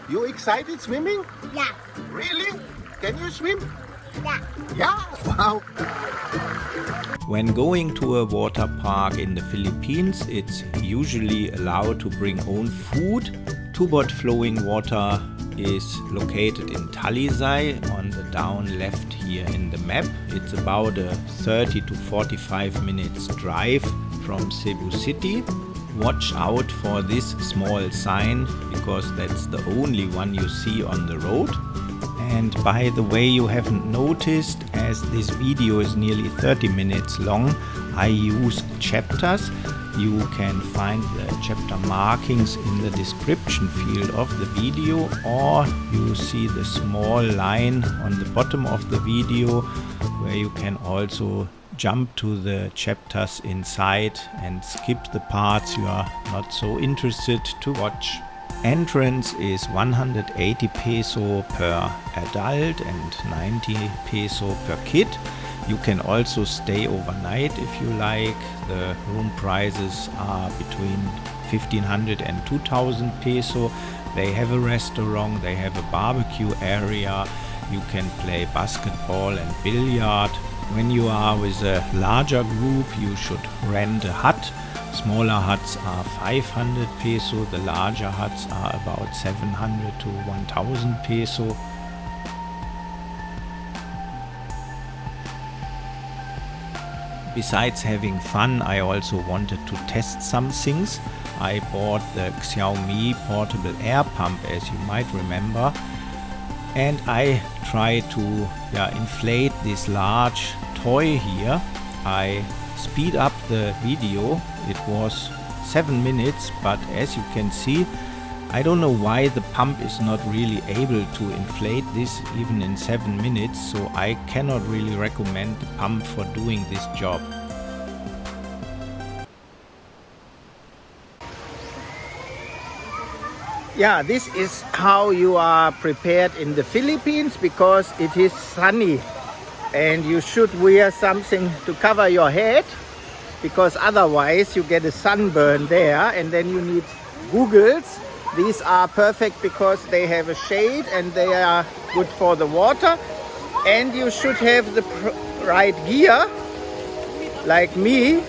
You excited swimming? Yeah. Really? Can you swim? Yeah. Yeah? Wow. When going to a water park in the Philippines, it's usually allowed to bring own food. Tubod flowing water is located in Talisay on the down left here in the map. It's about a 30 to 45 minutes drive from Cebu-City. Watch out for this small sign because that's the only one you see on the road. And by the way, you haven't noticed, as this video is nearly 30 minutes long, I used chapters. You can find the chapter markings in the description field of the video, or you see the small line on the bottom of the video where you can also jump to the chapters inside and skip the parts you are not so interested to watch. Entrance is 180 peso per adult and 90 peso per kid. You can also stay overnight if you like. The room prices are between 1500 and 2000 peso. They have a restaurant, they have a barbecue area. You can play basketball and billiard. When you are with a larger group, you should rent a hut. Smaller huts are 500 peso, the larger huts are about 700 to 1000 peso. Besides having fun, I also wanted to test some things. I bought the Xiaomi portable air pump, as you might remember, and I tried to inflate this large toy here. I speed up the video. It was 7 minutes, but as you can see, I don't know why the pump is not really able to inflate this even in 7 minutes, so I cannot really recommend the pump for doing this job. Yeah, this is how you are prepared in the Philippines because it is sunny. And you should wear something to cover your head because otherwise you get a sunburn there, and then you need goggles. These are perfect because they have a shade and they are good for the water. And you should have the right gear, like me.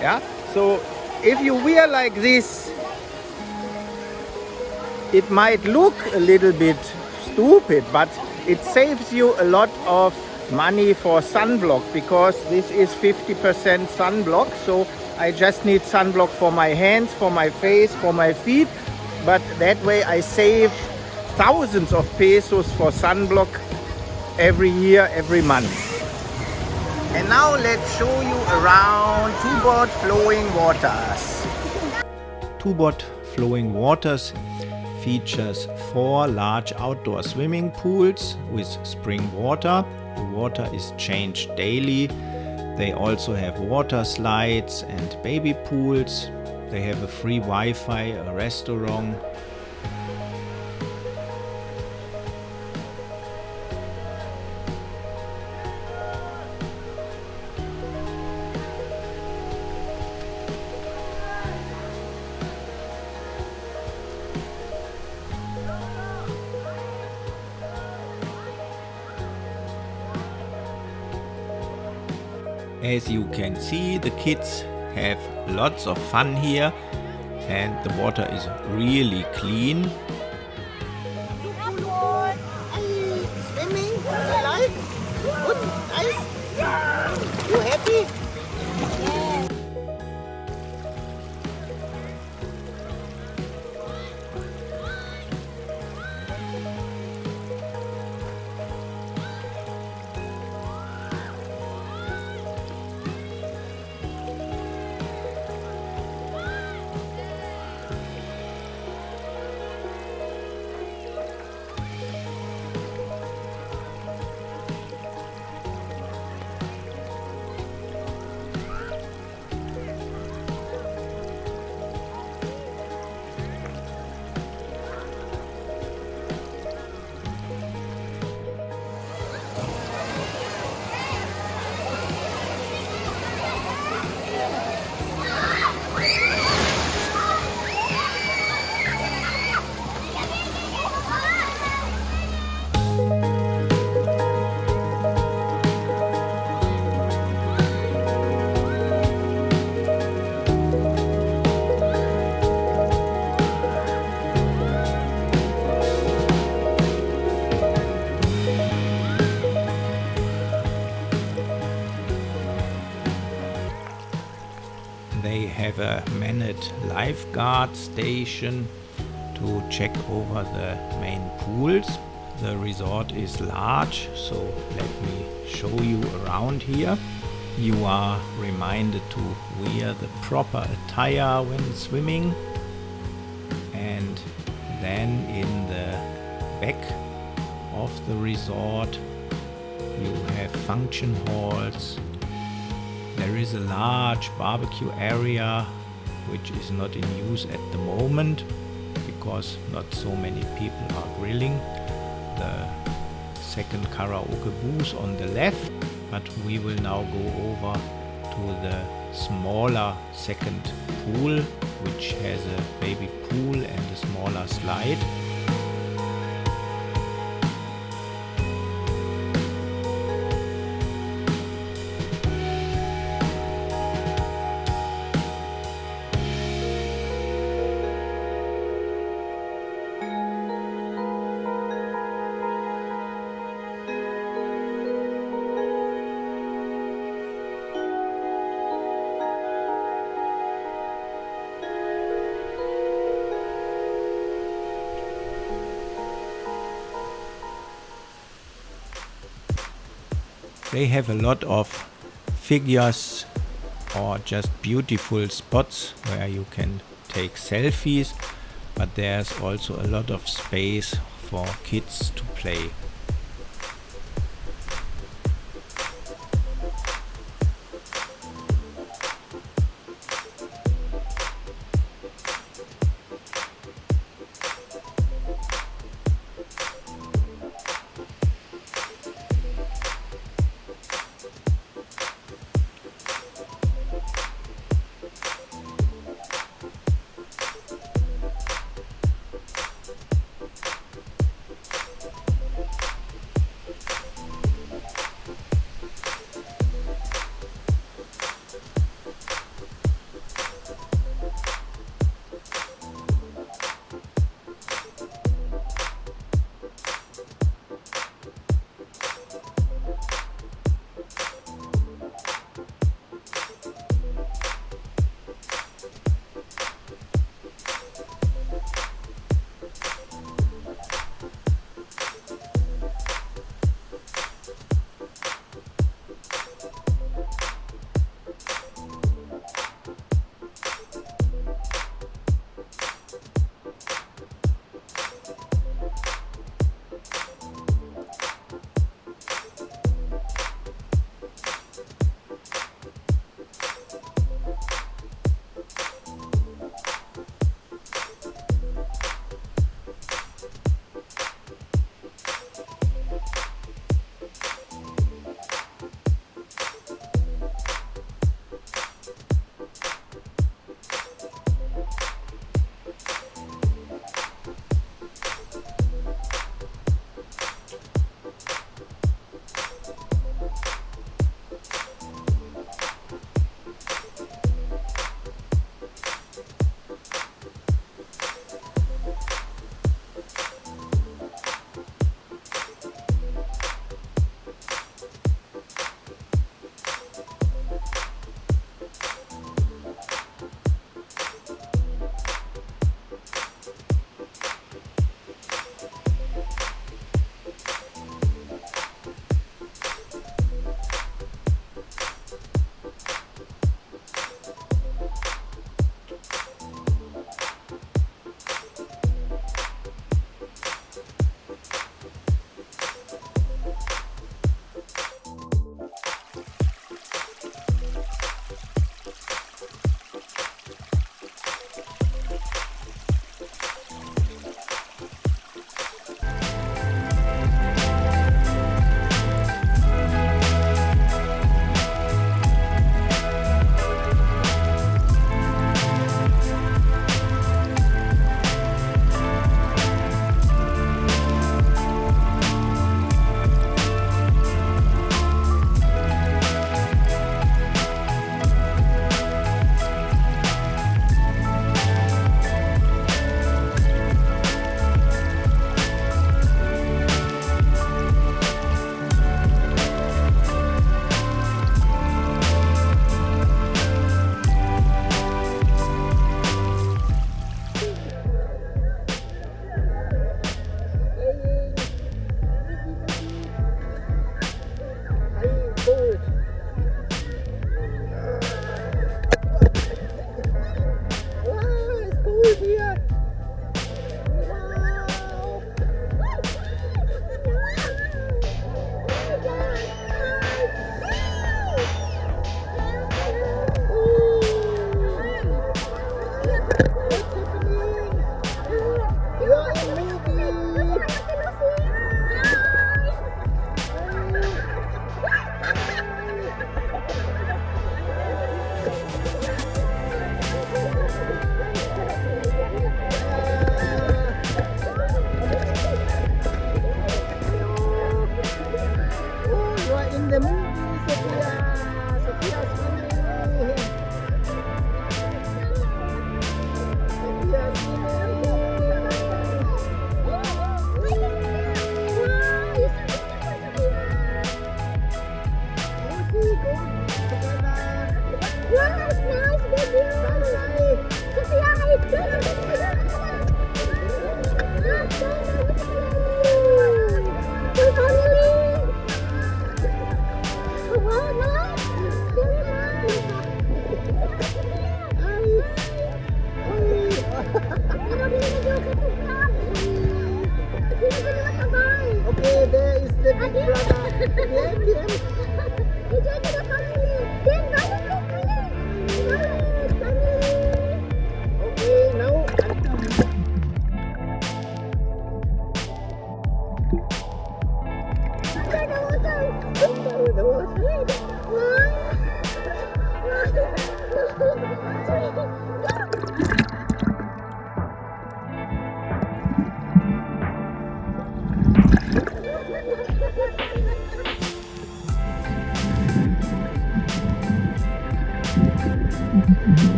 Yeah. So if you wear like this, it might look a little bit stupid, but it saves you a lot of money for sunblock because this is 50% sunblock. So I just need sunblock for my hands, for my face, for my feet. But that way I save thousands of pesos for sunblock every year, every month. And now let's show you around Tubod flowing waters. Tubod flowing waters features 4 large outdoor swimming pools with spring water. The water is changed daily. They also have water slides and baby pools. They have a free Wi-Fi, a restaurant. As you can see, the kids have lots of fun here and the water is really clean. Are you swimming? You like? Good, nice. You happy? They have a manned lifeguard station to check over the main pools. The resort is large, so let me show you around here. You are reminded to wear the proper attire when swimming, and then in the back of the resort you have function halls. There is a large barbecue area which is not in use at the moment because not so many people are grilling. The second karaoke booth on the left, but we will now go over to the smaller second pool, which has a baby pool and a smaller slide. They have a lot of figures or just beautiful spots where you can take selfies, but there's also a lot of space for kids to play.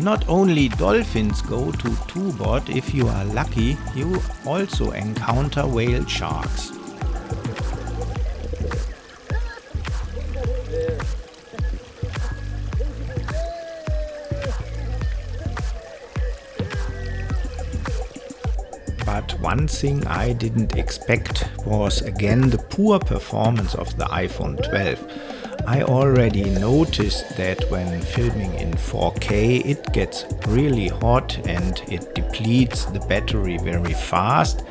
Not only dolphins go to Tubod, if you are lucky, you also encounter whale sharks. But one thing I didn't expect was again the poor performance of the iPhone 12. I already noticed that when filming in 4K it gets really hot and it depletes the battery very fast.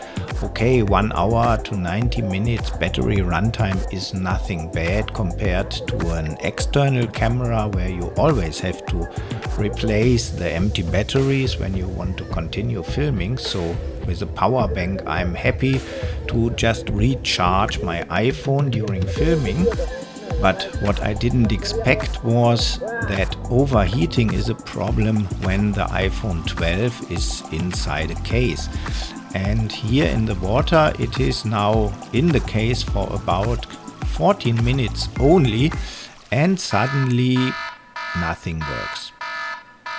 Okay, 1 hour to 90 minutes battery runtime is nothing bad compared to an external camera where you always have to replace the empty batteries when you want to continue filming. So with a power bank I'm happy to just recharge my iPhone during filming. But what I didn't expect was that overheating is a problem when the iPhone 12 is inside a case. And here in the water it is now in the case for about 14 minutes only, and suddenly nothing works.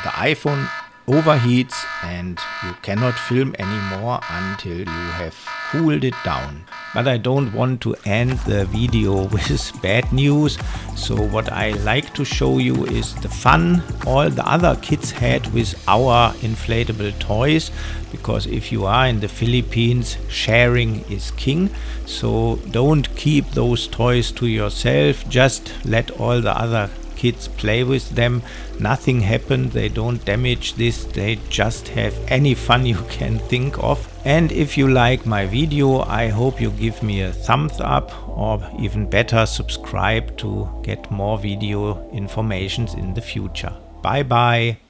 The iPhone overheats and you cannot film anymore until you have cooled it down. But I don't want to end the video with bad news, so what I like to show you is the fun all the other kids had with our inflatable toys, because if you are in the Philippines, sharing is king. So don't keep those toys to yourself, just let all the other kids play with them. Nothing happened, they don't damage this, they just have any fun you can think of. And if you like my video, I hope you give me a thumbs up, or even better, subscribe to get more video informations in the future. Bye bye.